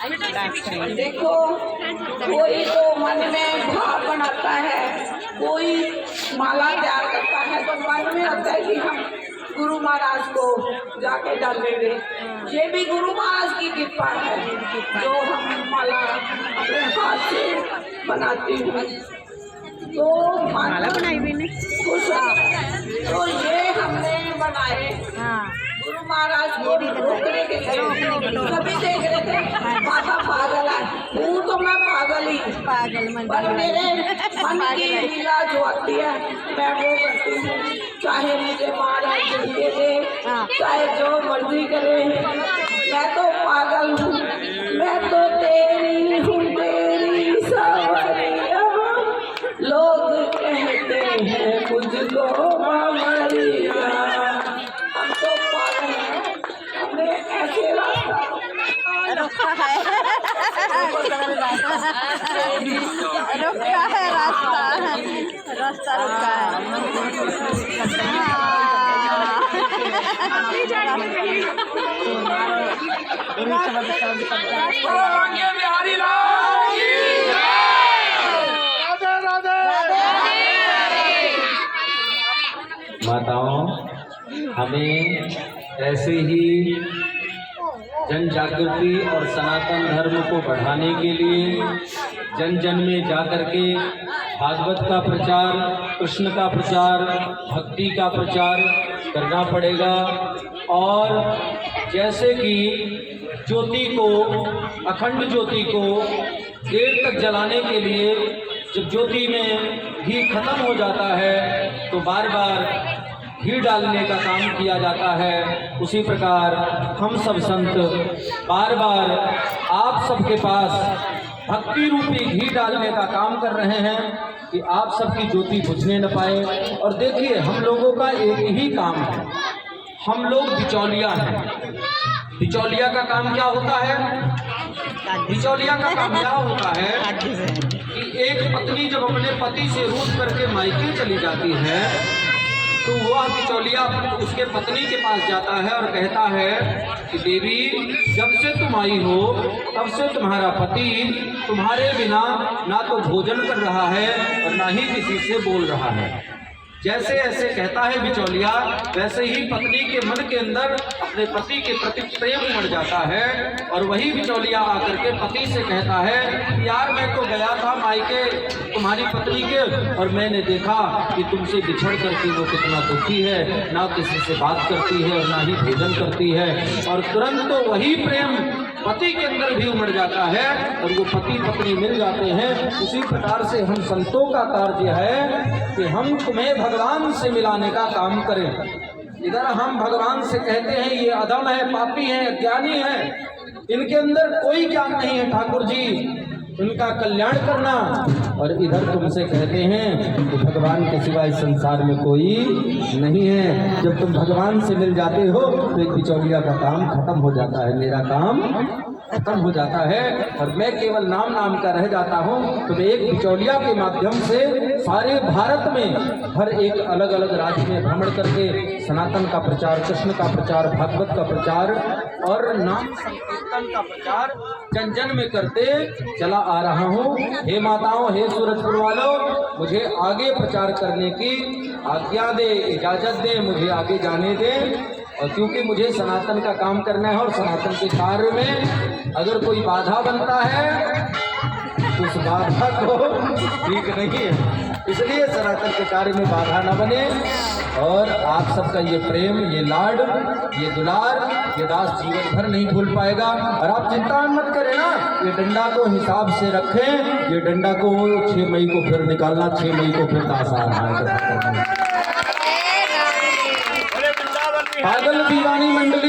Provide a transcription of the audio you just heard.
देखो, कोई तो मन में भाव बनाता है, कोई माला तैयार करता है तो मन में होता है कि हम गुरु महाराज को जाके डालेंगे। ये भी गुरु महाराज की कृपा है जो हम माला अपने हाथ से बनाती हूँ। तो माला बनाई भी नहीं खुश तो ये हमने बनाए गुरु महाराज को रोकने के लिए। सभी देख रहे थे माता पागल है, हूँ तो मैं पागल ही, पर मेरे मन की लीला जो आती है मैं वो करती हूँ। चाहे मुझे महाराज दे दे, चाहे जो मर्जी करे, मैं तो पागल हूँ, मैं तो तेरी हूँ, तेरी सवरिया। लोग कहते हैं मुझको बावरिया, हम तो पागल हैं, हमने ऐसे रास्ता रुका है रास्ता रुका माताओं, हमें ऐसे ही जन जागृति और सनातन धर्म को बढ़ाने के लिए जन जन में जाकर के भागवत का प्रचार, कृष्ण का प्रचार, भक्ति का प्रचार करना पड़ेगा। और जैसे कि ज्योति को, अखंड ज्योति को देर तक जलाने के लिए जब ज्योति में घी खत्म हो जाता है तो बार बार घी डालने का काम किया जाता है, उसी प्रकार हम सब संत बार बार आप सबके पास भक्ति रूपी घी डालने का काम कर रहे हैं कि आप सबकी ज्योति बुझने न पाए। और देखिए, हम लोगों का एक ही काम है, हम लोग बिचौलिया हैं। बिचौलिया का काम क्या होता है? बिचौलिया का काम क्या होता है कि एक पत्नी जब अपने पति से रूठ करके मायके चली जाती है तो वह बिचौलिया उसके पत्नी के पास जाता है और कहता है कि देवी, जब से तुम आई हो तब से तुम्हारा पति तुम्हारे बिना ना तो भोजन कर रहा है और ना ही किसी से बोल रहा है। जैसे ऐसे कहता है बिचौलिया, वैसे ही पत्नी के मन के अंदर अपने पति के प्रति प्रेम उमड़ जाता है और वही बिचौलिया आकर के पति से कहता है कि यार, मैं तो गया था मायके तुम्हारी पत्नी के और मैंने देखा कि तुमसे बिछड़ करके वो कितना दुखी है, ना किसी से बात करती है और ना ही भोजन करती है। और तुरंत तो वही प्रेम पति के अंदर भी उमड़ जाता है और वो पति पत्नी मिल जाते हैं। उसी प्रकार से हम संतों का कार्य है कि हम तुम्हें भगवान से मिलाने का काम करें। इधर हम भगवान से कहते हैं ये अधम है, पापी है, अज्ञानी है, इनके अंदर कोई ज्ञान नहीं है ठाकुर जी, इनका कल्याण करना। और इधर तुमसे कहते हैं कि भगवान के सिवा इस संसार में कोई नहीं है। जब तुम भगवान से मिल जाते हो तो एक बिचौलिया का काम खत्म हो जाता है, मेरा काम खत्म हो जाता है और मैं केवल नाम नाम का रह जाता हूँ। तो मैं एक बिचौलिया के माध्यम से सारे भारत में हर एक अलग अलग राज्य में भ्रमण करके सनातन का प्रचार, कृष्ण का प्रचार, भागवत का प्रचार और नाम संकीर्तन का प्रचार जन जन में करते चला आ रहा हूँ। हे माताओं, हे सूरजपुर वालों, मुझे आगे प्रचार करने की आज्ञा दे, इजाजत दे, मुझे आगे जाने दे। और क्योंकि मुझे सनातन का काम करना है और सनातन के कार्य में अगर कोई बाधा बनता है उस बाधा को ठीक नहीं है, इसलिए सनातन के कार्य में बाधा न बने। और आप सबका ये प्रेम, ये लाड, ये दुलार, ये दास जीवन भर नहीं भूल पाएगा। और आप चिंता मत करें ना, ये डंडा को हिसाब से रखें, ये डंडा को 6 मई को फिर निकालना, 6 मई को फिर दास आ रहा है। पागल दीवानी मंडली